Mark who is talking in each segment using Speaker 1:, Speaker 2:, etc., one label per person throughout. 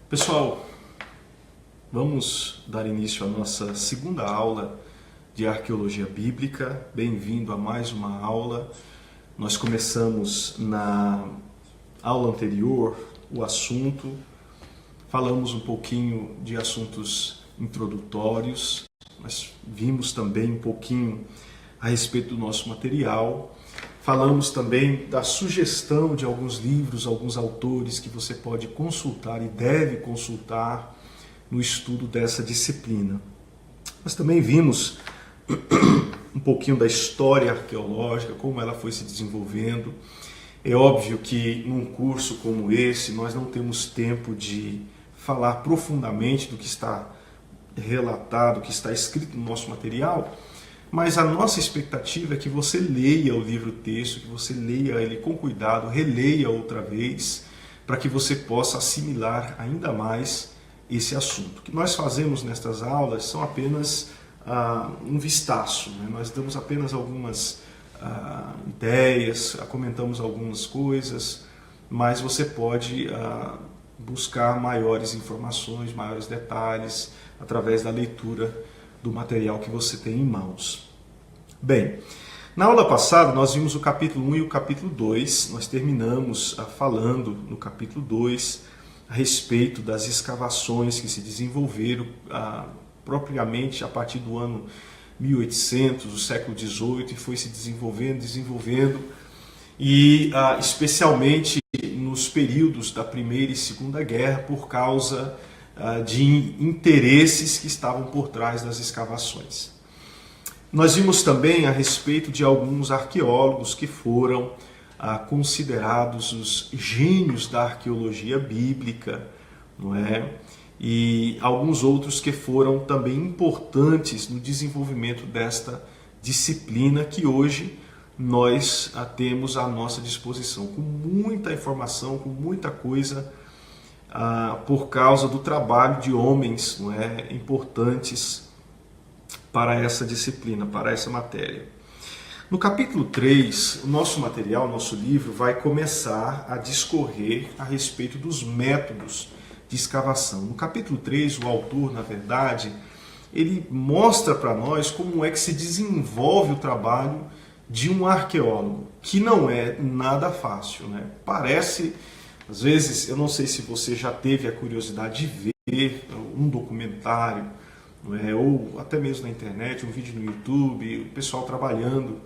Speaker 1: Pessoal, vamos dar início à nossa segunda aula de Arqueologia Bíblica. Bem-vindo a mais uma aula. Nós começamos na aula anterior o assunto, falamos um pouquinho de assuntos introdutórios, nós vimos também um pouquinho a respeito do nosso material. Falamos também da sugestão de alguns livros, alguns autores que você pode consultar e deve consultar no estudo dessa disciplina. Nós também vimos um pouquinho da história arqueológica, como ela foi se desenvolvendo. É óbvio que num curso como esse nós não temos tempo de falar profundamente do que está relatado, do que está escrito no nosso material, mas a nossa expectativa é que você leia o livro-texto, que você leia ele com cuidado, releia outra vez, para que você possa assimilar ainda mais esse assunto. O que nós fazemos nestas aulas são apenas um vistaço, né? Nós damos apenas algumas ideias, comentamos algumas coisas, mas você pode buscar maiores informações, maiores detalhes, através da leitura do material que você tem em mãos. Bem, na aula passada nós vimos o capítulo 1 e o capítulo 2, nós terminamos falando no capítulo 2 a respeito das escavações que se desenvolveram propriamente a partir do ano 1800, do século XVIII, e foi se desenvolvendo, e especialmente nos períodos da Primeira e Segunda Guerra, por causa de interesses que estavam por trás das escavações. Nós vimos também a respeito de alguns arqueólogos que foram considerados os gênios da arqueologia bíblica, não é? E alguns outros que foram também importantes no desenvolvimento desta disciplina que hoje nós temos à nossa disposição, com muita informação, com muita coisa, por causa do trabalho de homens, não é, importantes para essa disciplina, para essa matéria. No capítulo 3, o nosso material, o nosso livro, vai começar a discorrer a respeito dos métodos de escavação. No capítulo 3, o autor, na verdade, ele mostra para nós como é que se desenvolve o trabalho de um arqueólogo, que não é nada fácil, né? Parece... Às vezes, eu não sei se você já teve a curiosidade de ver um documentário, não é? Ou até mesmo na internet, um vídeo no YouTube, o pessoal trabalhando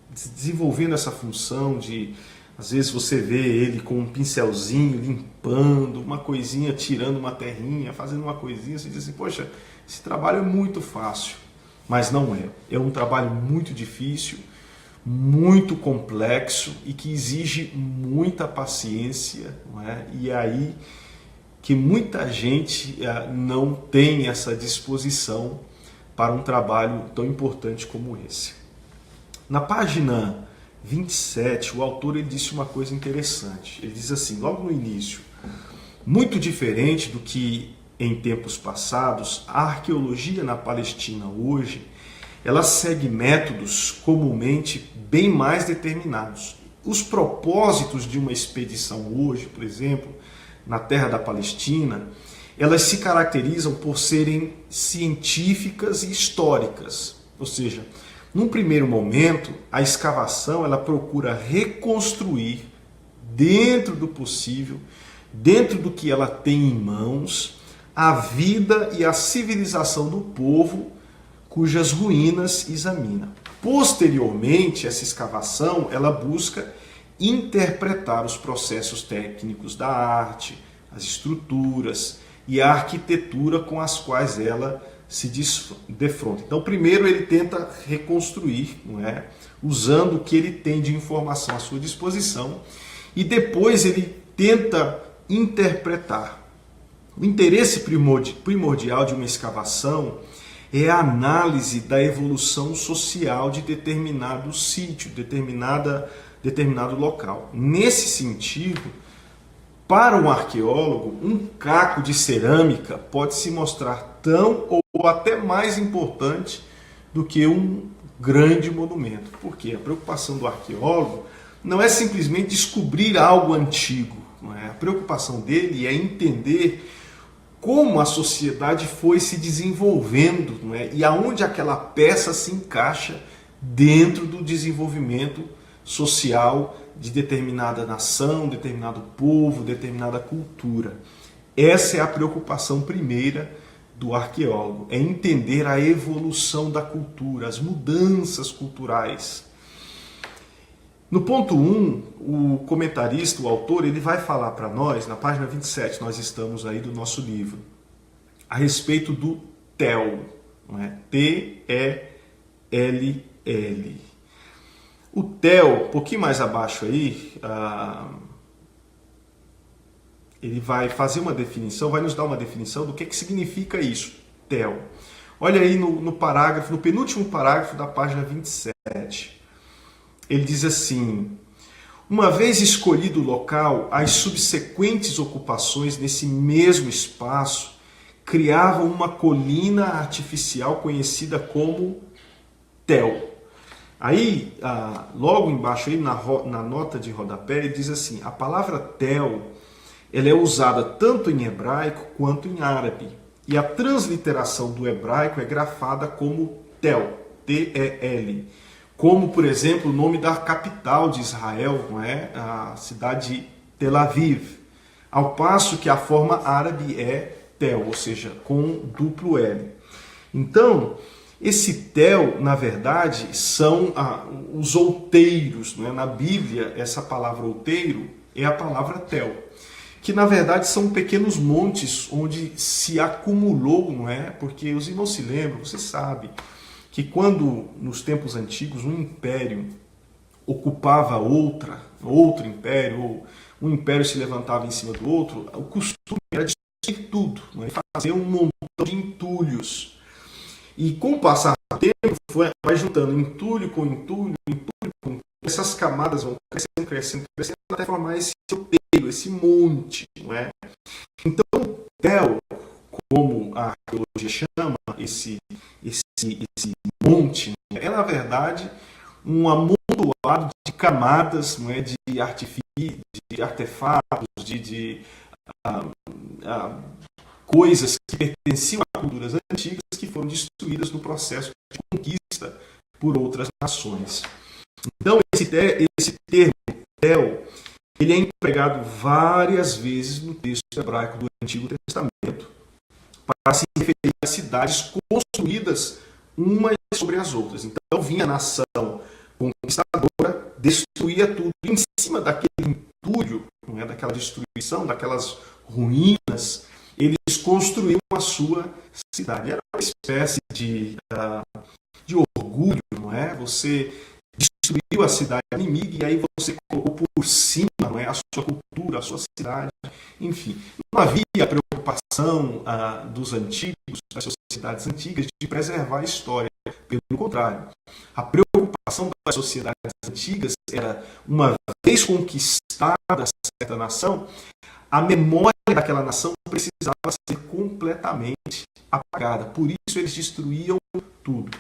Speaker 1: desenvolvendo essa função de, às vezes você vê ele com um pincelzinho limpando, uma coisinha, tirando uma terrinha, fazendo uma coisinha, você diz assim, poxa, esse trabalho é muito fácil, mas não é. É um trabalho muito difícil, muito complexo e que exige muita paciência, não é? E é aí que muita gente não tem essa disposição para um trabalho tão importante como esse. Na página 27, o autor ele disse uma coisa interessante. Ele diz assim, logo no início, muito diferente do que em tempos passados, a arqueologia na Palestina hoje ela segue métodos comumente bem mais determinados. Os propósitos de uma expedição hoje, por exemplo, na terra da Palestina, elas se caracterizam por serem científicas e históricas. Ou seja, num primeiro momento, a escavação ela procura reconstruir, dentro do possível, dentro do que ela tem em mãos, a vida e a civilização do povo cujas ruínas examina. Posteriormente, essa escavação ela busca interpretar os processos técnicos da arte, as estruturas e a arquitetura com as quais ela se defronta. Então, primeiro ele tenta reconstruir, não é? Usando o que ele tem de informação à sua disposição, e depois ele tenta interpretar. O interesse primordial de uma escavação é a análise da evolução social de determinado sítio, determinado local. Nesse sentido, para um arqueólogo, um caco de cerâmica pode se mostrar tão ou até mais importante do que um grande monumento. Porque a preocupação do arqueólogo não é simplesmente descobrir algo antigo, não é? preocupação dele é entender como a sociedade foi se desenvolvendo, não é? E aonde aquela peça se encaixa dentro do desenvolvimento social de determinada nação, determinado povo, determinada cultura. Essa é a preocupação primeira do arqueólogo, é entender a evolução da cultura, as mudanças culturais. No ponto 1, o comentarista, o autor, ele vai falar para nós, na página 27, nós estamos aí do nosso livro, a respeito do TEL, não é? T-E-L-L. O TEL, um pouquinho mais abaixo aí, ele vai fazer uma definição, vai nos dar uma definição do que significa isso, TEL. Olha aí no parágrafo, no penúltimo parágrafo da página 27. Ele diz assim: uma vez escolhido o local, as subsequentes ocupações nesse mesmo espaço criavam uma colina artificial conhecida como TEL. Aí, logo embaixo, aí, na nota de rodapé, ele diz assim: a palavra TEL ela é usada tanto em hebraico quanto em árabe. E a transliteração do hebraico é grafada como TEL, T-E-L. Como, por exemplo, o nome da capital de Israel, não é? A cidade de Tel Aviv. Ao passo que a forma árabe é Tel, ou seja, com duplo L. Então, esse Tel, na verdade, são os outeiros. Não é? Na Bíblia, essa palavra outeiro é a palavra Tel, que na verdade são pequenos montes onde se acumulou, não é? Porque os irmãos se lembram, você sabe, que quando nos tempos antigos um império ocupava outro império, ou um império se levantava em cima do outro, o costume era destruir tudo, não é? Fazer um montão de entulhos. E com o passar do tempo, vai juntando entulho com entulho, essas camadas vão crescendo, até formar esse outeiro, esse monte, não é? Então, o TEL, como a arqueologia chama esse monte, é na verdade um amontoado de camadas, não é, de artefatos, de coisas que pertenciam a culturas antigas que foram destruídas no processo de conquista por outras nações. Então esse termo TEL, ele é empregado várias vezes no texto hebraico do Antigo Testamento para se referir a cidades construídas umas sobre as outras. Então vinha a nação conquistadora, destruía tudo, e em cima daquele entulho, não é, daquela destruição, daquelas ruínas, eles construíam a sua cidade. Era uma espécie de orgulho, não é? Você destruiu a cidade inimiga e aí você colocou por cima, não é, a sua cultura, a sua cidade, enfim. Não havia a preocupação dos antigos, das sociedades antigas, de preservar a história. Pelo contrário, a preocupação das sociedades antigas era, uma vez conquistada certa nação, a memória daquela nação precisava ser completamente apagada. Por isso eles destruíam tudo.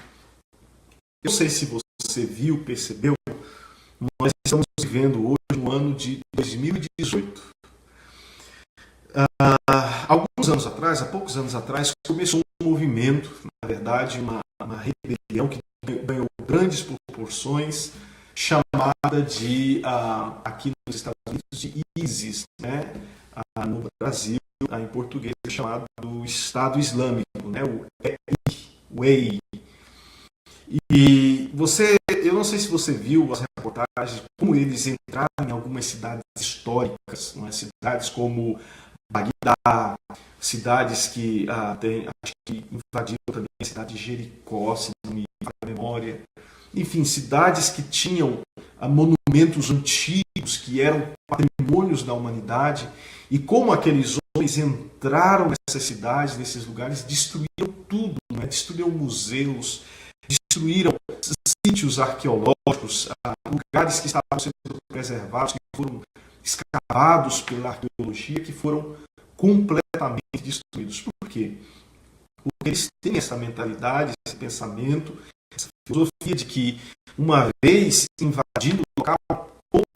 Speaker 1: Eu não sei se você viu, percebeu, nós estamos vivendo hoje no ano de 2018. Há poucos anos atrás, começou um movimento, na verdade, uma rebelião que ganhou grandes proporções, chamada de, aqui nos Estados Unidos, de ISIS, né? No Brasil, em português, é chamado do Estado Islâmico, né? O EI. E eu não sei se você viu as reportagens, como eles entraram em algumas cidades históricas, não é? Cidades como Bagdá, cidades que acho que invadiram também a cidade de Jericó, se não me falha a memória. Enfim, cidades que tinham monumentos antigos, que eram patrimônios da humanidade, e como aqueles homens entraram nessas cidades, nesses lugares, destruíram tudo, não é? Destruíram museus, destruíram sítios arqueológicos, lugares que estavam sendo preservados, que foram escavados pela arqueologia, que foram completamente destruídos. Por quê? Porque eles têm essa mentalidade, esse pensamento, essa filosofia de que, uma vez invadindo o local,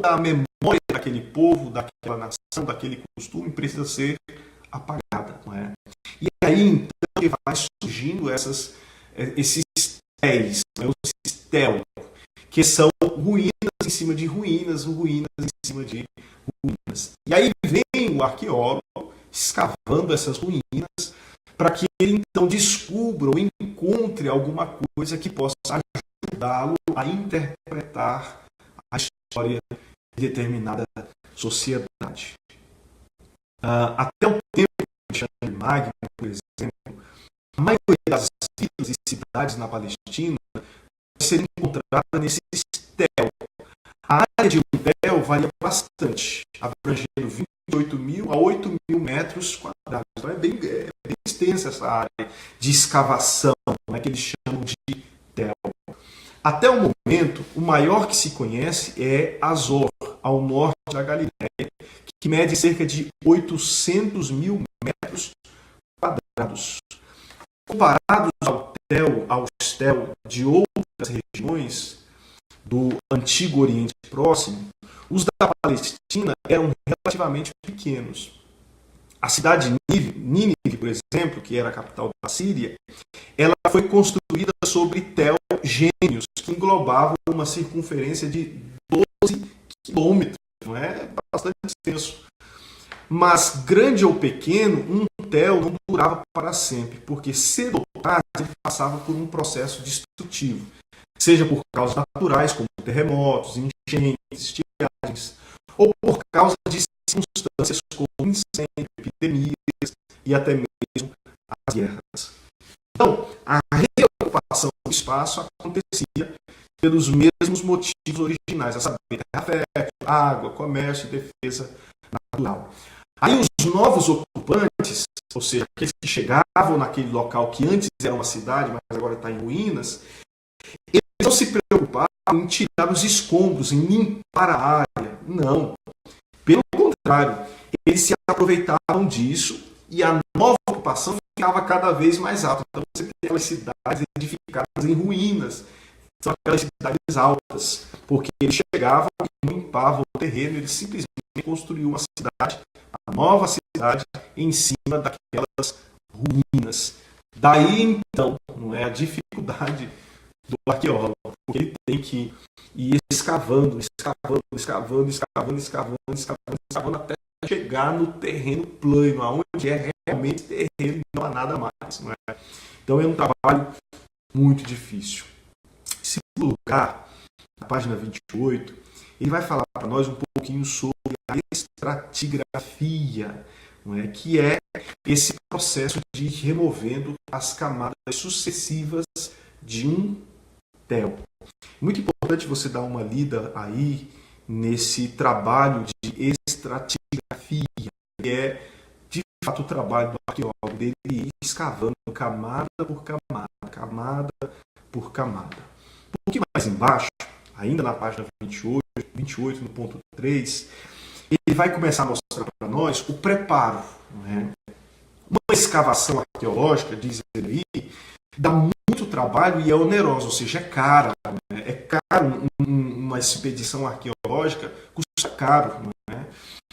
Speaker 1: a memória daquele povo, daquela nação, daquele costume precisa ser apagada, não é? E aí então que vai surgindo esses téis, né, os tel, que são ruínas em cima de ruínas, ruínas em cima de ruínas. E aí vem o arqueólogo escavando essas ruínas para que ele então descubra ou encontre alguma coisa que possa ajudá-lo a interpretar a história de determinada sociedade. Até o tempo de Alexandre Magno, por exemplo, a maioria das vilas e cidades na Palestina vai ser encontrada nesses tel. A área de um tel varia bastante, abrangendo 28.000 a 8.000 metros quadrados. Então é bem extensa essa área de escavação, né, que eles chamam de tel. Até o momento, o maior que se conhece é Azor, ao norte da Galileia, que mede cerca de 800.000 metros quadrados. Comparados aos tel de outras regiões do Antigo Oriente Próximo, os da Palestina eram relativamente pequenos. A cidade de Nínive, por exemplo, que era a capital da Síria, ela foi construída sobre tel gêmeos, que englobavam uma circunferência de 12 quilômetros. Não é bastante extenso. Mas, grande ou pequeno, um tel não durava para sempre, porque cedo ou tarde ele passava por um processo destrutivo, seja por causas naturais, como terremotos, enchentes, estiagens, ou por causa de circunstâncias como incêndio, epidemias e até mesmo as guerras. Então, a reocupação do espaço acontecia pelos mesmos motivos originais, a saber, terra fértil, água, comércio e defesa natural. Aí os novos ocupantes, ou seja, aqueles que chegavam naquele local que antes era uma cidade, mas agora está em ruínas, eles não se preocupavam em tirar os escombros, em limpar a área. Não. Pelo contrário, eles se aproveitavam disso e a nova ocupação ficava cada vez mais alta. Então você tem aquelas cidades edificadas em ruínas, são aquelas cidades altas, porque eles chegavam e limpavam o terreno, eles simplesmente construíam uma cidade, a nova cidade, em cima daquelas ruínas. Daí então, não é a dificuldade do arqueólogo, porque ele tem que ir escavando até chegar no terreno plano, onde é realmente terreno e não há nada mais. Não é? Então é um trabalho muito difícil. Segundo lugar, na página 28, ele vai falar para nós um pouquinho sobre a estratigrafia, não é? Que é esse processo de ir removendo as camadas sucessivas de um tel. Muito importante você dar uma lida aí nesse trabalho de estratigrafia, que é de fato o trabalho do arqueólogo, dele ir escavando camada por camada, camada por camada. Um pouquinho mais embaixo, ainda na página 28 no ponto 3, ele vai começar a mostrar para nós o preparo. Não é? Uma escavação arqueológica, diz ele aí, dá muito trabalho e é onerosa, ou seja, é cara. Né? É caro, uma expedição arqueológica custa caro. Não é?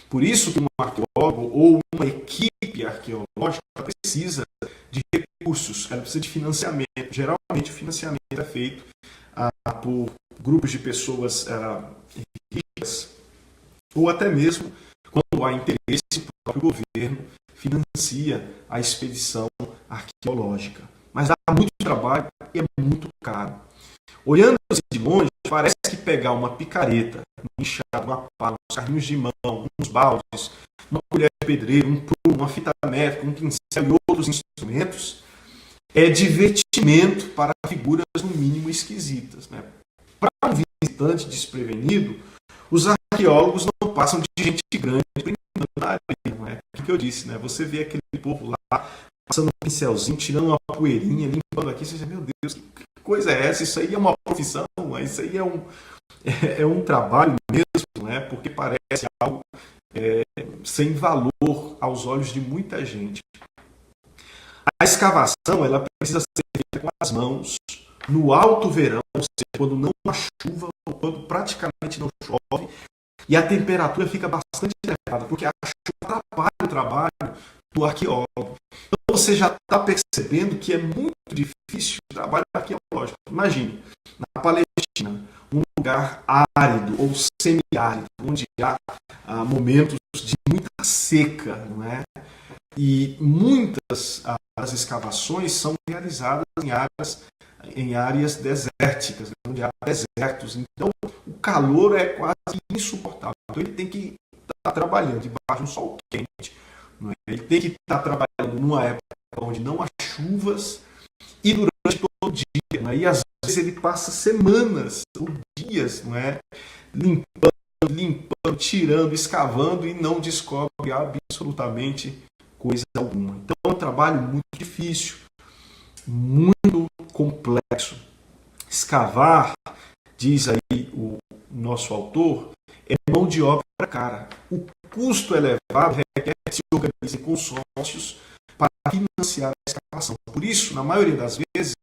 Speaker 1: Por isso que um arqueólogo ou uma equipe arqueológica precisa de recursos, ela precisa de financiamento. Geralmente o financiamento é feito por grupos de pessoas ricas, ou até mesmo, quando há interesse, o próprio governo financia a expedição arqueológica. Mas dá muito trabalho e é muito caro. Olhando assim de longe, parece que pegar uma picareta, um enxado, uma pá, uns carrinhos de mão, uns baldes, uma colher de pedreiro, um prumo, uma fita métrica, um pincel e outros instrumentos é divertimento para figuras no mínimo esquisitas. Né? Para um visitante desprevenido, os arqueólogos não passam de gente grande brincando na areia. Não é? O que eu disse, né? Você vê aquele povo lá passando um pincelzinho, tirando uma poeirinha, limpando aqui, você diz, meu Deus, que coisa é essa? Isso aí é uma profissão, isso aí é um trabalho mesmo, né? Porque parece algo sem valor aos olhos de muita gente. A escavação ela precisa ser feita com as mãos, no alto verão, ou seja, quando não há chuva, ou quando praticamente não chove, e a temperatura fica bastante elevada, porque a chuva atrapalha o trabalho do arqueólogo. Então você já está percebendo que é muito difícil o trabalho arqueológico. Imagine, na Palestina, um lugar árido ou semiárido, onde há momentos de muita seca, não é? E muitas das escavações são realizadas em áreas desérticas, onde há desertos. Então, o calor é quase insuportável. Então, ele tem que estar trabalhando debaixo de um sol quente. Não é? Ele tem que estar trabalhando numa época onde não há chuvas e durante todo o dia. Não é? E às vezes ele passa semanas ou dias, não é? Limpando, tirando, escavando e não descobre absolutamente coisa alguma. Então é um trabalho muito difícil, muito complexo. Escavar, diz aí o nosso autor, é mão de obra cara. O custo elevado requer que se organizem consórcios para financiar a escavação. Por isso, na maioria das vezes,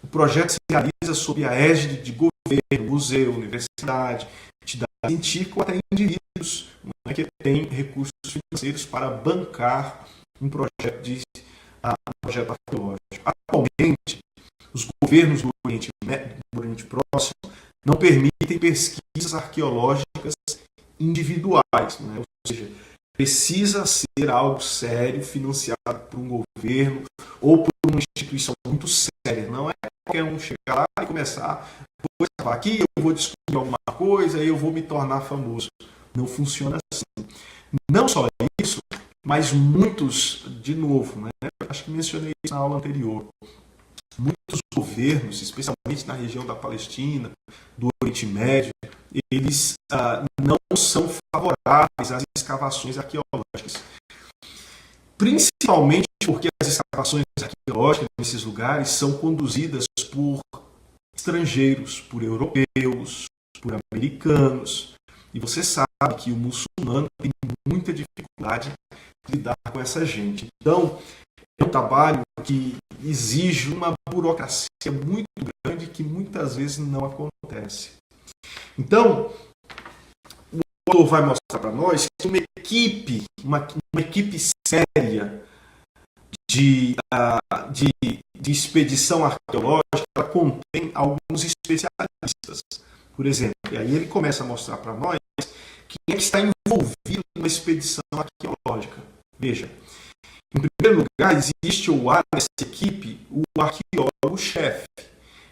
Speaker 1: o projeto se realiza sob a égide de governo, museu, universidade, entidade científica ou até indivíduos que têm recursos financeiros para bancar um projeto arqueológico. Atualmente, os governos do Oriente Próximo não permitem pesquisas arqueológicas individuais, né? Ou seja, precisa ser algo sério, financiado por um governo ou por uma instituição muito séria. Não é qualquer um chegar lá e começar, vou escavar aqui, eu vou descobrir alguma coisa e eu vou me tornar famoso. Não funciona assim. Não só isso, mas muitos, de novo, né? Acho que mencionei isso na aula anterior, muitos governos, especialmente na região da Palestina, do Oriente Médio, eles não são favoráveis às escavações arqueológicas. Principalmente porque as escavações arqueológicas nesses lugares são conduzidas por estrangeiros, por europeus, por americanos. E você sabe que o muçulmano tem muita dificuldade de lidar com essa gente. Então, é um trabalho que exige uma burocracia muito grande que muitas vezes não acontece. Então, o autor vai mostrar para nós que uma equipe séria de expedição arqueológica, ela contém alguns especialistas. Por exemplo, e aí ele começa a mostrar para nós quem é que está envolvido numa expedição arqueológica. Veja, em primeiro lugar, existe ou há nessa equipe o arqueólogo-chefe.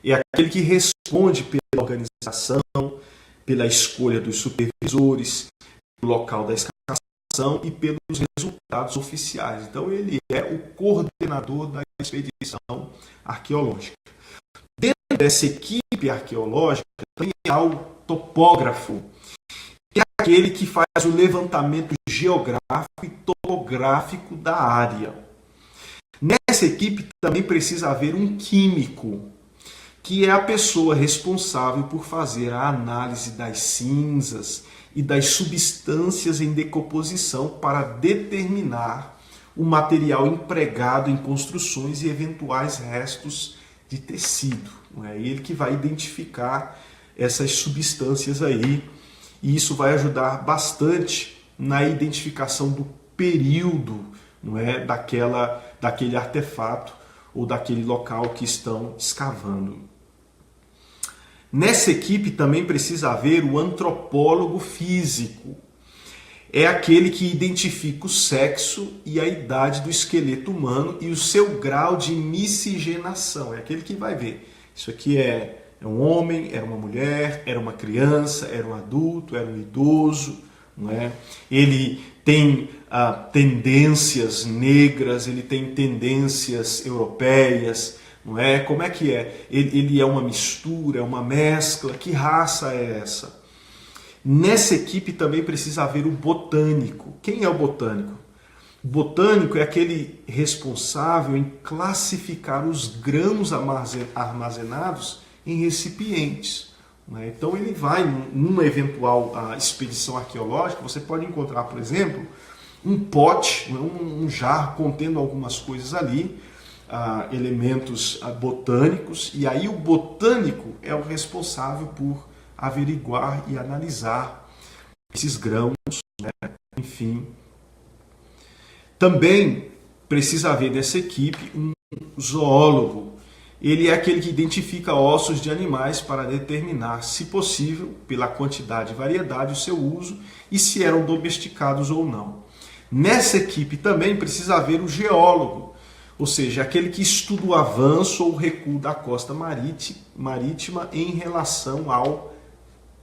Speaker 1: É aquele que responde pela organização, pela escolha dos supervisores, pelo local da escavação e pelos resultados oficiais. Então, ele é o coordenador da expedição arqueológica. Dentro dessa equipe arqueológica, também há o topógrafo, que é aquele que faz o levantamento geográfico e topográfico da área. Nessa equipe também precisa haver um químico, que é a pessoa responsável por fazer a análise das cinzas e das substâncias em decomposição para determinar o material empregado em construções e eventuais restos de tecido. É ele que vai identificar essas substâncias aí, e isso vai ajudar bastante na identificação do período, não é, daquele artefato ou daquele local que estão escavando. Nessa equipe também precisa haver o antropólogo físico. É aquele que identifica o sexo e a idade do esqueleto humano e o seu grau de miscigenação. É aquele que vai ver. Isso aqui é um homem, era uma mulher, era uma criança, era um adulto, era um idoso. Não é? Ele tem tendências negras, ele tem tendências europeias. Não é? Como é que é? Ele é uma mistura, é uma mescla. Que raça é essa? Nessa equipe também precisa haver o botânico. Quem é o botânico? O botânico é aquele responsável em classificar os grãos armazenados em recipientes. Né? Então ele vai, numa eventual expedição arqueológica, você pode encontrar, por exemplo, um pote, um jarro contendo algumas coisas ali, elementos botânicos, e aí o botânico é o responsável por averiguar e analisar esses grãos, né? Enfim. Também precisa haver nessa equipe um zoólogo. Ele é aquele que identifica ossos de animais para determinar, se possível, pela quantidade e variedade, o seu uso e se eram domesticados ou não. Nessa equipe também precisa haver o geólogo, ou seja, aquele que estuda o avanço ou o recuo da costa marítima em relação ao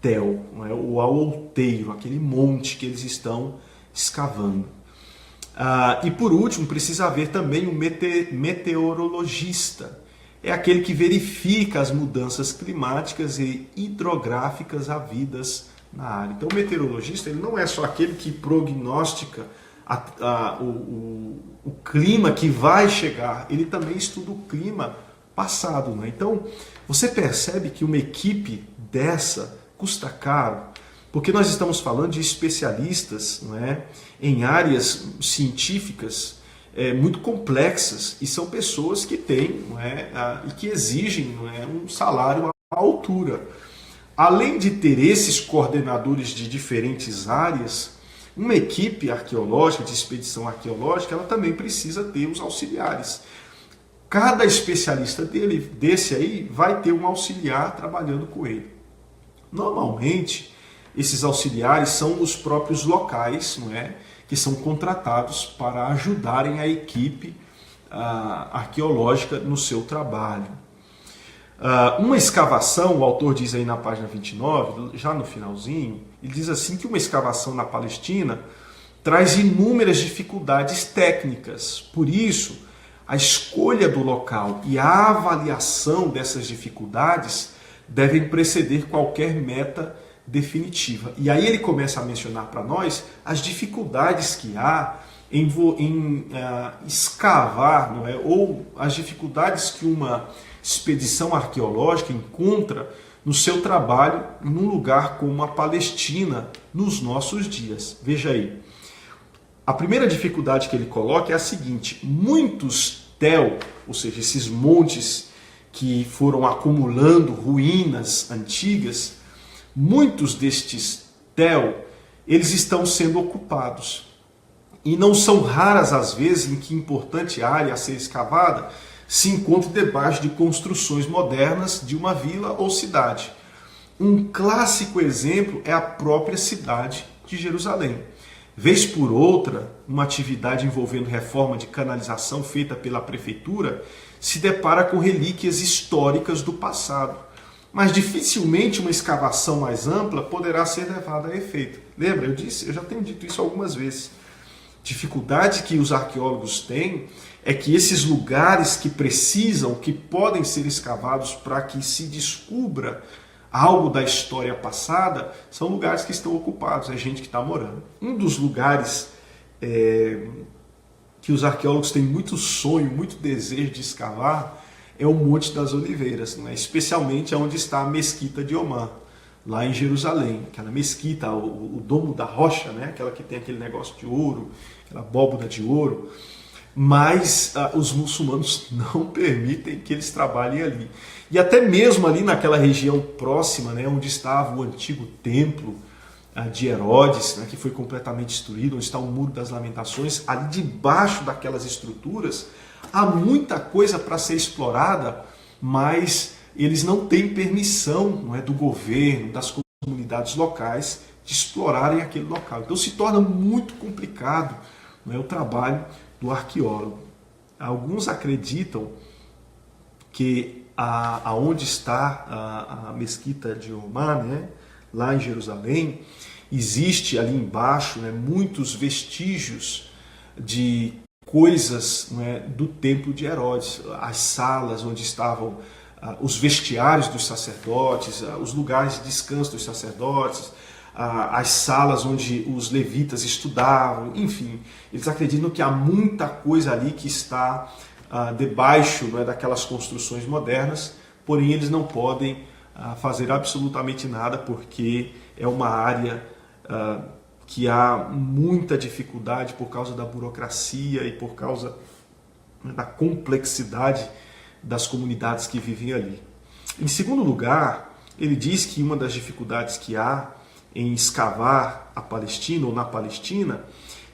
Speaker 1: tel, não é? Ou ao outeiro, aquele monte que eles estão escavando. E por último, precisa haver também um meteorologista. É aquele que verifica as mudanças climáticas e hidrográficas havidas na área. Então o meteorologista ele não é só aquele que prognostica o clima que vai chegar, ele também estuda o clima passado. Né? Então você percebe que uma equipe dessa custa caro, porque nós estamos falando de especialistas, não é, em áreas científicas muito complexas, e são pessoas que têm, não é, e que exigem, não é, um salário à altura. Além de ter esses coordenadores de diferentes áreas, uma equipe arqueológica, de expedição arqueológica, ela também precisa ter os auxiliares. Cada especialista desse aí vai ter um auxiliar trabalhando com ele. Normalmente, esses auxiliares são os próprios locais, não é, que são contratados para ajudarem a equipe arqueológica no seu trabalho. Uma escavação, o autor diz aí na página 29, já no finalzinho, ele diz assim que uma escavação na Palestina traz inúmeras dificuldades técnicas. Por isso, a escolha do local e a avaliação dessas dificuldades devem preceder qualquer meta definitiva. E aí ele começa a mencionar para nós as dificuldades que há em escavar, não é? Ou as dificuldades que uma expedição arqueológica encontra no seu trabalho num lugar como a Palestina nos nossos dias. Veja aí. A primeira dificuldade que ele coloca é a seguinte: muitos tel, ou seja, esses montes que foram acumulando ruínas antigas, muitos destes tel, eles estão sendo ocupados. E não são raras as vezes em que importante área a ser escavada se encontra debaixo de construções modernas de uma vila ou cidade. Um clássico exemplo é a própria cidade de Jerusalém. Vez por outra, uma atividade envolvendo reforma de canalização feita pela prefeitura se depara com relíquias históricas do passado. Mas dificilmente uma escavação mais ampla poderá ser levada a efeito. Lembra? Eu já tenho dito isso algumas vezes. Dificuldade que os arqueólogos têm é que esses lugares que precisam, que podem ser escavados para que se descubra algo da história passada, são lugares que estão ocupados, é gente que está morando. Um dos lugares que os arqueólogos têm muito sonho, muito desejo de escavar é o Monte das Oliveiras, né? Especialmente onde está a Mesquita de Omar, lá em Jerusalém. Aquela mesquita, o domo da rocha, né? Aquela que tem aquele negócio de ouro, aquela abóbora de ouro. Mas os muçulmanos não permitem que eles trabalhem ali. E até mesmo ali naquela região próxima, né, onde estava o antigo templo de Herodes, né, que foi completamente destruído, onde está o Muro das Lamentações, ali debaixo daquelas estruturas, há muita coisa para ser explorada, mas eles não têm permissão, não é, do governo, das comunidades locais, de explorarem aquele local. Então se torna muito complicado, não é, o trabalho do arqueólogo. Alguns acreditam que aonde está a Mesquita de Omar, né, lá em Jerusalém, existe ali embaixo, né, muitos vestígios de coisas, né, do templo de Herodes, as salas onde estavam os vestiários dos sacerdotes, os lugares de descanso dos sacerdotes, as salas onde os levitas estudavam, enfim, eles acreditam que há muita coisa ali que está debaixo, não é, daquelas construções modernas, porém eles não podem fazer absolutamente nada porque é uma área que há muita dificuldade por causa da burocracia e por causa, né, da complexidade das comunidades que vivem ali. Em segundo lugar, ele diz que uma das dificuldades que há em escavar a Palestina ou na Palestina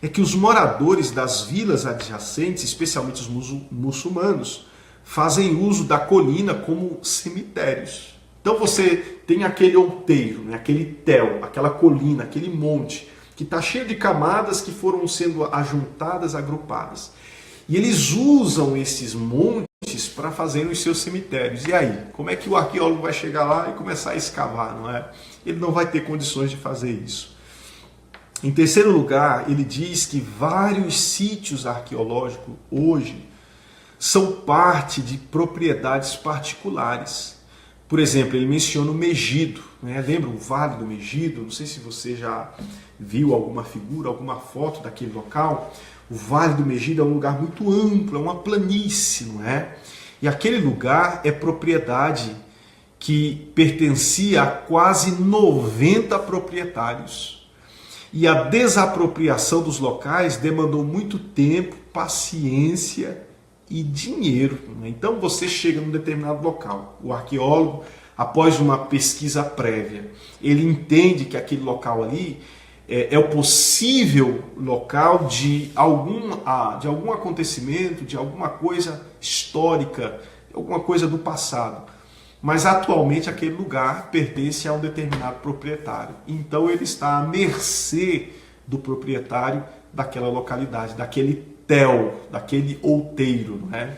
Speaker 1: é que os moradores das vilas adjacentes, especialmente os muçulmanos, fazem uso da colina como cemitérios. Então você tem aquele outeiro, né, aquele tel, aquela colina, aquele monte, que está cheio de camadas que foram sendo ajuntadas, agrupadas. E eles usam esses montes para fazerem os seus cemitérios. E aí, como é que o arqueólogo vai chegar lá e começar a escavar, não é? Ele não vai ter condições de fazer isso. Em terceiro lugar, ele diz que vários sítios arqueológicos hoje são parte de propriedades particulares. Por exemplo, ele menciona o Megido, né? Lembra o Vale do Megido? Não sei se você já viu alguma figura, alguma foto daquele local. O Vale do Megido é um lugar muito amplo, é uma planície, não é? E aquele lugar é propriedade que pertencia a quase 90 proprietários. E a desapropriação dos locais demandou muito tempo, paciência e dinheiro. Então você chega num determinado local, o arqueólogo, após uma pesquisa prévia, ele entende que aquele local ali é o possível local de algum acontecimento, de alguma coisa histórica, alguma coisa do passado. Mas atualmente aquele lugar pertence a um determinado proprietário. Então ele está à mercê do proprietário daquela localidade, daquele tel, daquele outeiro, não é?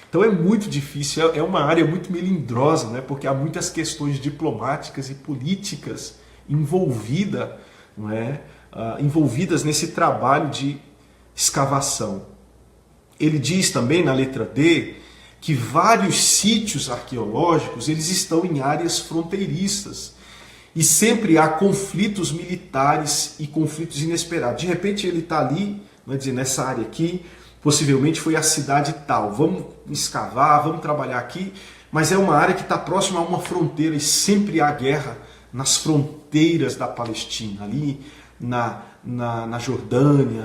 Speaker 1: Então é muito difícil, é uma área muito melindrosa, né? Porque há muitas questões diplomáticas e políticas envolvidas, não é? Envolvidas nesse trabalho de escavação. Ele diz também na letra D que vários sítios arqueológicos eles estão em áreas fronteiriças e sempre há conflitos militares e conflitos inesperados. De repente ele está ali, vamos dizer, nessa área aqui, possivelmente foi a cidade tal, vamos escavar, vamos trabalhar aqui, mas é uma área que está próxima a uma fronteira e sempre há guerra nas fronteiras da Palestina, ali na Jordânia,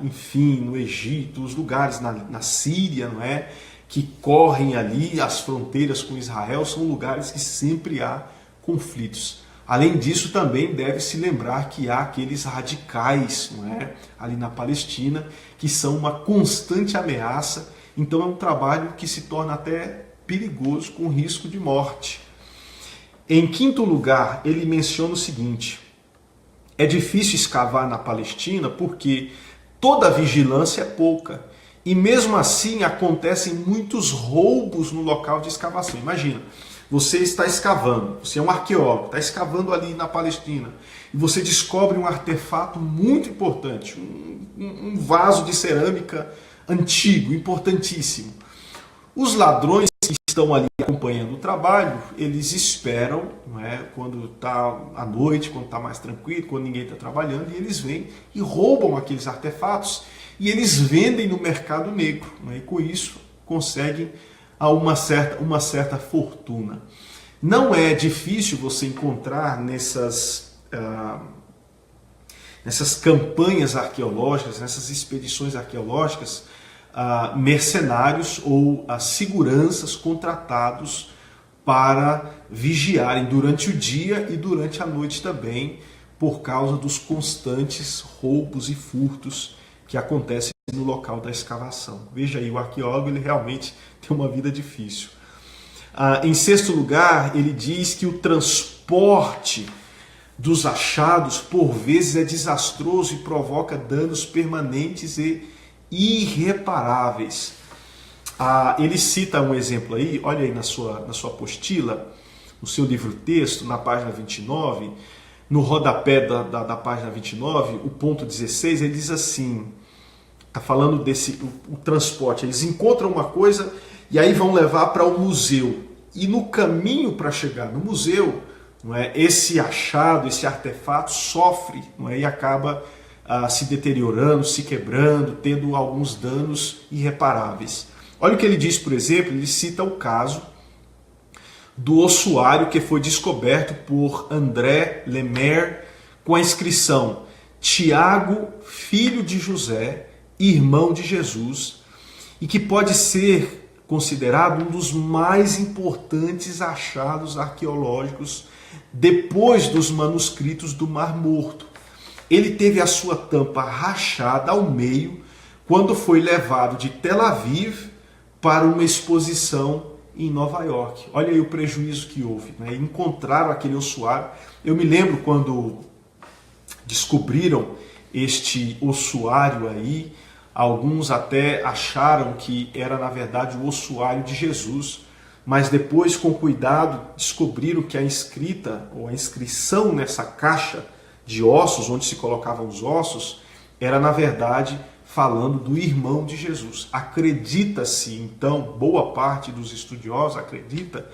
Speaker 1: enfim, no Egito, os lugares na Síria, não é? Que correm ali as fronteiras com Israel, são lugares que sempre há conflitos. Além disso, também deve-se lembrar que há aqueles radicais, não é? Ali na Palestina, que são uma constante ameaça. Então é um trabalho que se torna até perigoso, com risco de morte. Em quinto lugar, ele menciona o seguinte: é difícil escavar na Palestina porque toda a vigilância é pouca. E mesmo assim acontecem muitos roubos no local de escavação. Imagina, você está escavando, você é um arqueólogo, está escavando ali na Palestina, e você descobre um artefato muito importante, um vaso de cerâmica antigo, importantíssimo. Os ladrões que estão ali acompanhando o trabalho, eles esperam, não é, quando está à noite, quando está mais tranquilo, quando ninguém está trabalhando, e eles vêm e roubam aqueles artefatos, e eles vendem no mercado negro, né? E com isso conseguem uma certa fortuna. Não é difícil você encontrar nessas campanhas arqueológicas, nessas expedições arqueológicas, mercenários ou seguranças contratados para vigiarem durante o dia e durante a noite também, por causa dos constantes roubos e furtos que acontece no local da escavação. Veja aí, o arqueólogo ele realmente tem uma vida difícil. Em sexto lugar, ele diz que o transporte dos achados por vezes é desastroso e provoca danos permanentes e irreparáveis. Ele cita um exemplo aí, olha aí na sua apostila, no seu livro-texto, na página 29, no rodapé da página 29, o ponto 16, ele diz assim, está falando desse o transporte, eles encontram uma coisa e aí vão levar para o museu. E no caminho para chegar no museu, não é, esse achado, esse artefato sofre, não é, e acaba se deteriorando, se quebrando, tendo alguns danos irreparáveis. Olha o que ele diz, por exemplo, ele cita o caso do ossuário que foi descoberto por André Lemaire com a inscrição Tiago, filho de José, irmão de Jesus, e que pode ser considerado um dos mais importantes achados arqueológicos depois dos manuscritos do Mar Morto. Ele teve a sua tampa rachada ao meio quando foi levado de Tel Aviv para uma exposição em Nova York. Olha aí o prejuízo que houve, né? Encontraram aquele ossuário. Eu me lembro quando descobriram este ossuário aí, alguns até acharam que era na verdade o ossuário de Jesus, mas depois, com cuidado, descobriram que a inscrita ou a inscrição nessa caixa de ossos, onde se colocavam os ossos, era na verdade falando do irmão de Jesus. Acredita-se, então, boa parte dos estudiosos acredita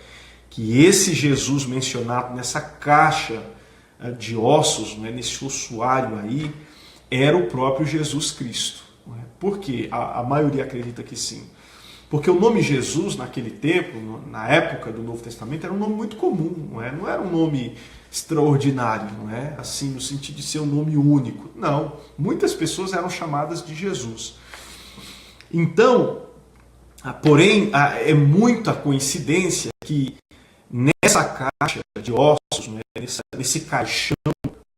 Speaker 1: que esse Jesus mencionado nessa caixa de ossos, né, nesse ossuário aí, era o próprio Jesus Cristo. Por quê? A maioria acredita que sim. Porque o nome Jesus, naquele tempo, na época do Novo Testamento, era um nome muito comum, não era um nome extraordinário, não é? Assim, no sentido de ser um nome único. Não, muitas pessoas eram chamadas de Jesus. Então, porém, é muita coincidência que nessa caixa de ossos, né, nesse caixão,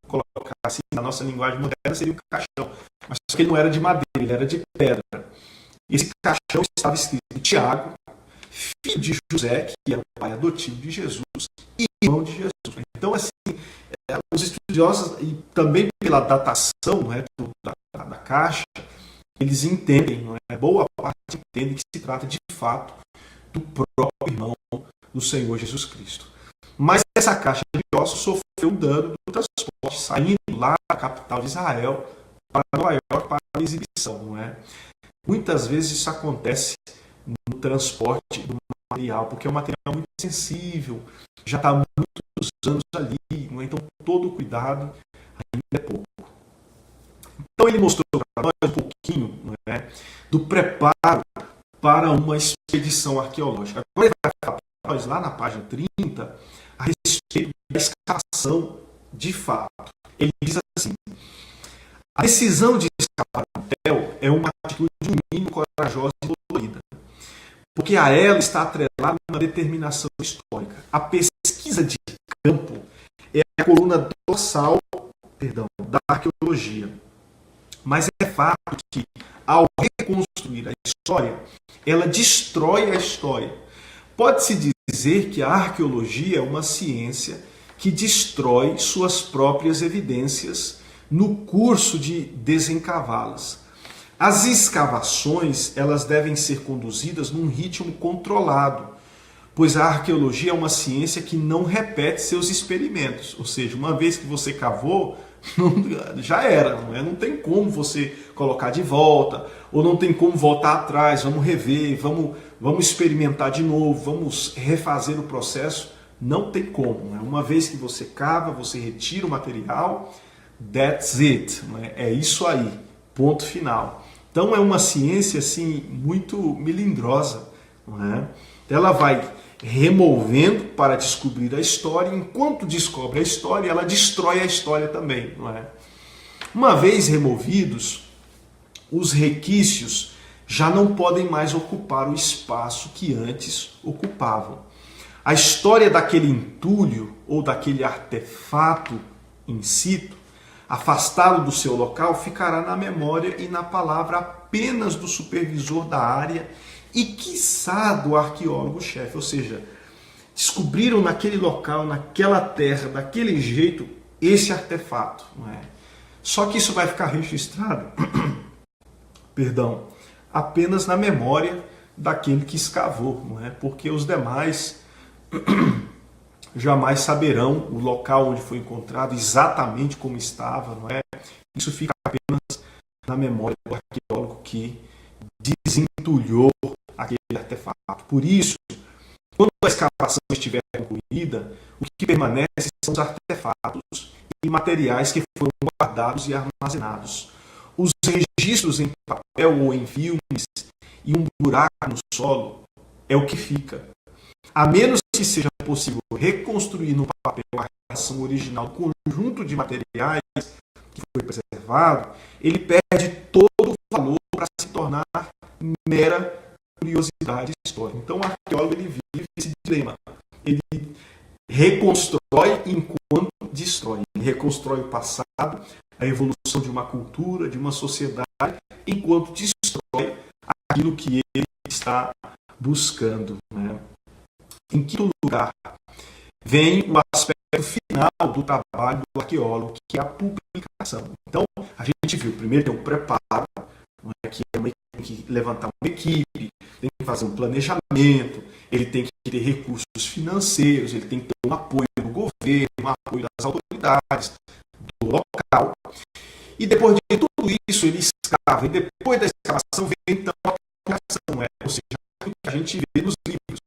Speaker 1: colocar assim, na nossa linguagem moderna seria um caixão, mas só que ele não era de madeira, ele era de pedra. Esse caixão estava escrito Tiago, filho de José, que era o pai adotivo de Jesus, e irmão de Jesus. Então, assim, os estudiosos, e também pela datação, não é, da caixa, eles entendem, não é, boa parte entende que se trata de fato do próprio irmão do Senhor Jesus Cristo. Mas essa caixa de ossos sofreu um dano no transporte, saindo lá da capital de Israel para Nova York para a exibição, não é? Muitas vezes isso acontece no transporte do material, porque é um material muito sensível, já está há muitos anos ali, não é? Então todo cuidado ainda é pouco. Então ele mostrou para nós um pouquinho, não é, do preparo para uma expedição arqueológica. Agora ele vai falar para nós lá na página 30 a respeito da escavação de fato. Ele diz assim: a decisão de escavar um hotel é uma atitude no mínimo corajosa e dolorida, porque a ela está atrelada uma determinação histórica. A pesquisa de campo é a coluna dorsal, da arqueologia. Mas é fato que, ao reconstruir a história, ela destrói a história. Pode-se dizer que a arqueologia é uma ciência que destrói suas próprias evidências no curso de desencavá-las. As escavações, elas devem ser conduzidas num ritmo controlado, pois a arqueologia é uma ciência que não repete seus experimentos. Ou seja, uma vez que você cavou, já era, não é? Não tem como você colocar de volta, ou não tem como voltar atrás, vamos rever, vamos experimentar de novo, vamos refazer o processo. Não tem como. Não é? Uma vez que você cava, você retira o material, that's it. Não é? É isso aí, ponto final. Então é uma ciência assim, muito melindrosa. Não é? Ela vai removendo para descobrir a história, enquanto descobre a história, ela destrói a história também, não é? Uma vez removidos, os requisitos já não podem mais ocupar o espaço que antes ocupavam. A história daquele entulho ou daquele artefato in situ, afastado do seu local, ficará na memória e na palavra apenas do supervisor da área e, quiçá, do arqueólogo-chefe. Ou seja, descobriram naquele local, naquela terra, daquele jeito, esse artefato. Não é? Só que isso vai ficar registrado apenas na memória daquele que escavou, não é? Porque os demais jamais saberão o local onde foi encontrado, exatamente como estava. Não é? Isso fica apenas na memória do arqueólogo que desentulhou aquele artefato. Por isso, quando a escavação estiver concluída, o que permanece são os artefatos e materiais que foram guardados e armazenados. Os registros em papel ou em filmes e um buraco no solo é o que fica. A menos que seja possível reconstruir no papel a relação original do conjunto de materiais que foi preservado, ele perde todo o valor para se tornar mera curiosidade. veracidade histórica. Então, o arqueólogo ele vive esse dilema. Ele reconstrói enquanto destrói. Ele reconstrói o passado, a evolução de uma cultura, de uma sociedade, enquanto destrói aquilo que ele está buscando. Né? Em quinto lugar, vem o aspecto final do trabalho do arqueólogo, que é a publicação. Então, a gente viu, primeiro tem o preparo, que tem que levantar uma equipe, tem que fazer um planejamento, ele tem que ter recursos financeiros, ele tem que ter um apoio do governo, um apoio das autoridades, do local. E depois de tudo isso, ele escava. E depois da escavação vem então a publicação, ou seja, o que a gente vê nos livros.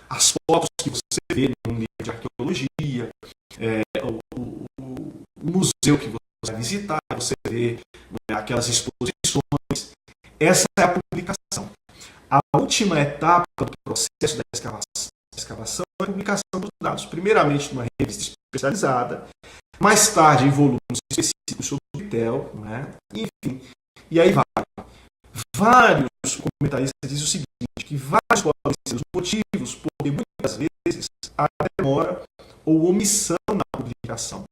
Speaker 1: As fotos que você vê num livro de arqueologia, o museu que você vai visitar, você vê aquelas exposições. Essa é a publicação. A última etapa do processo da escavação é a publicação dos dados. Primeiramente numa revista especializada, mais tarde em volumes específicos sobre o Vitel, enfim. E aí vai. Vários comentaristas dizem o seguinte, que vários podem ser os motivos, porque muitas vezes há demora ou omissão na publicação.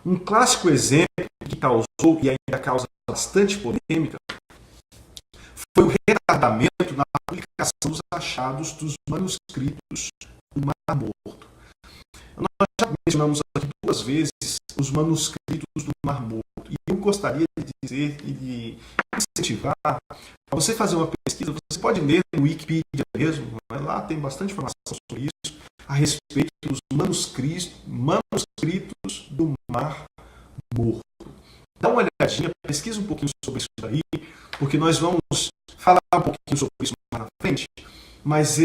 Speaker 1: Um clássico exemplo que causou e ainda causa bastante polêmica foi o retardamento na publicação dos achados dos manuscritos do Mar Morto. Nós já mencionamos aqui 2 vezes os manuscritos do Mar Morto. E eu gostaria de dizer e de incentivar a você fazer uma pesquisa. Você pode ler no Wikipedia mesmo, lá tem bastante informação sobre isso, a respeito dos manuscritos do Mar Morto. Dá uma olhadinha, pesquisa um pouquinho sobre isso daí, porque nós vamos falar um pouquinho sobre isso mais na frente, mas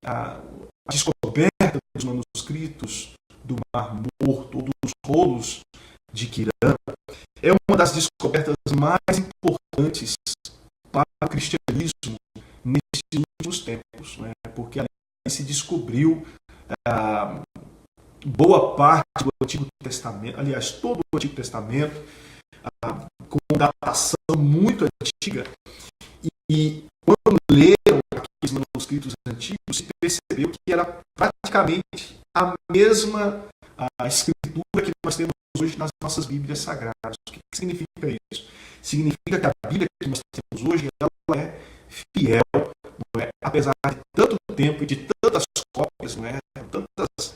Speaker 1: a descoberta dos manuscritos do Mar Morto, ou dos rolos de Quirã, é uma das descobertas mais importantes para o cristianismo nestes últimos tempos, porque ali se descobriu boa parte do Antigo Testamento, aliás, todo o Antigo Testamento, com datação muito antiga, e quando leram aqueles manuscritos antigos, se percebeu que era praticamente a mesma escritura que nós temos hoje nas nossas Bíblias Sagradas. O que significa isso? Significa que a Bíblia que nós temos hoje ela é fiel, apesar de tanto tempo e de tantas cópias, tantas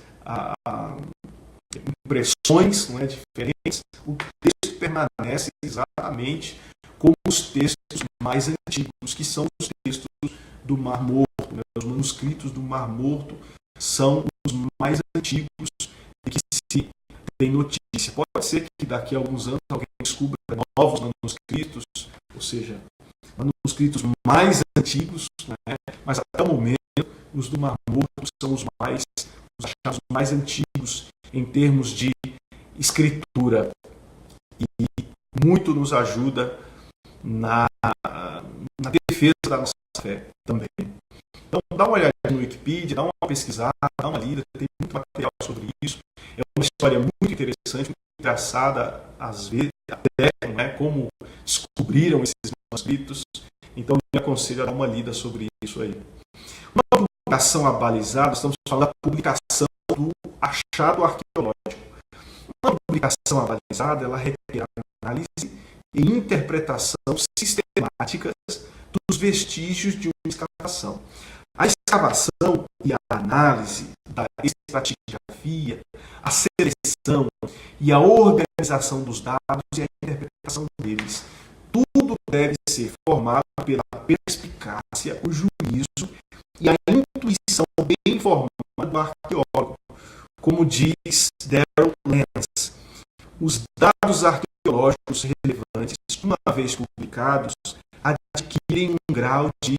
Speaker 1: impressões diferentes, o texto permanece exatamente como os textos mais antigos, que são os textos do Mar Morto. Os manuscritos do Mar Morto são os mais antigos e que se tem notícia. Pode ser que daqui a alguns anos alguém descubra novos manuscritos, ou seja, manuscritos mais antigos, mas até o momento os do Mar Morto são os achados mais antigos em termos de escritura, e muito nos ajuda na defesa da nossa fé também. Então, dá uma olhada no Wikipedia, dá uma pesquisada, dá uma lida, tem muito material sobre isso. É uma história muito interessante, muito engraçada, às vezes, até como descobriram esses manuscritos. Então, eu me aconselho a dar uma lida sobre isso aí. Uma publicação abalizada, estamos falando da publicação do achado arqueológico. Uma publicação abalizada, ela requer análise e interpretação sistemáticas dos vestígios de uma escavação. A escavação e a análise da estratigrafia, a seleção e a organização dos dados e a interpretação deles, tudo deve ser formado pela perspicácia, o juízo e a intuição bem formada do arqueólogo. Como diz Darrell Lance, os dados arqueológicos relevantes, uma vez publicados, adquirem um grau de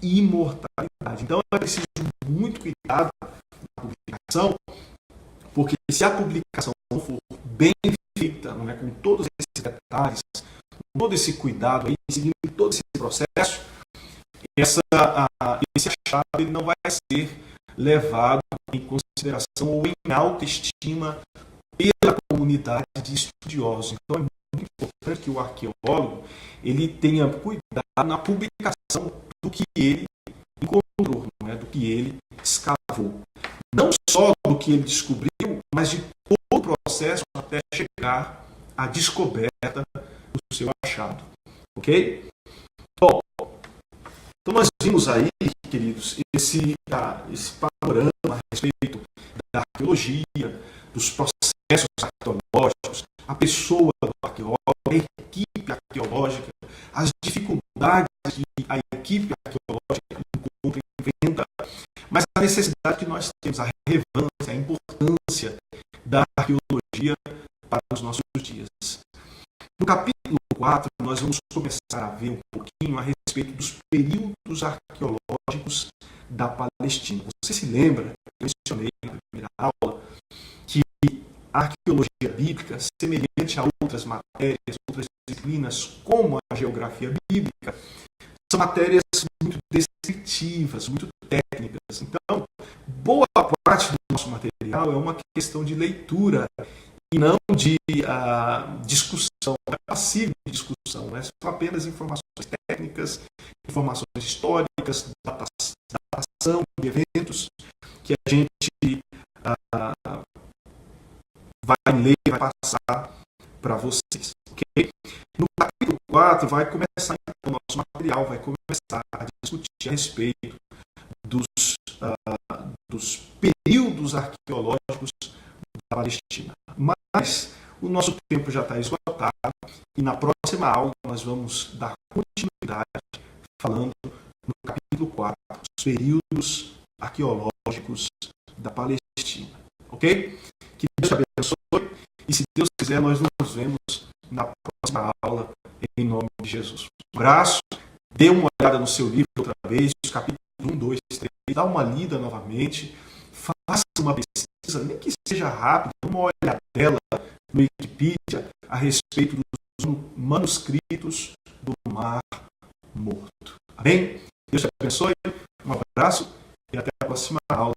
Speaker 1: imortalidade. Então é preciso muito cuidado na publicação, porque se a publicação não for bem feita, com todos esses detalhes, com todo esse cuidado, seguindo todo esse processo, esse achado ele não vai ser levado em consideração ou em autoestima pela comunidade de estudiosos. Então é muito importante que o arqueólogo ele tenha cuidado na publicação do que ele encontrou. encontrou, não é? Do que ele escavou. Não só do que ele descobriu, mas de todo o processo até chegar à descoberta do seu achado. Ok? Bom, então nós vimos aí, queridos, esse panorama a respeito da arqueologia, dos processos arqueológicos, a pessoa do arqueólogo, a equipe arqueológica, as dificuldades que a equipe arqueológica encontra e enfrenta, mas a necessidade que nós temos, a relevância, a importância da arqueologia para os nossos dias. No capítulo 4, nós vamos começar a ver um pouquinho a respeito dos períodos arqueológicos da Palestina. Você se lembra, eu mencionei na primeira aula, que a arqueologia bíblica, semelhante a outras matérias, outras disciplinas, como a geografia bíblica, são matérias muito descritivas, muito técnicas. Então, boa parte do nosso material é uma questão de leitura e não de discussão, é passivo de discussão, né? São apenas informações técnicas, informações históricas, datação de eventos que a gente vai ler, vai passar para vocês. Okay? No capítulo 4 vai começar então, o nosso material, vai começar a discutir a respeito dos períodos arqueológicos da Palestina. Mas o nosso tempo já está esgotado e na próxima aula nós vamos dar continuidade falando no capítulo 4, os períodos arqueológicos da Palestina. Ok? Que Deus te abençoe e se Deus quiser nós nos vemos na próxima aula em nome de Jesus. Um abraço, dê uma olhada no seu livro outra vez, os capítulos 1, 2, 3, dá uma lida novamente, faça uma pesquisa, nem que seja rápida, uma olhadela no Wikipedia a respeito dos manuscritos do Mar Morto. Amém? Deus te abençoe, um abraço e até a próxima aula.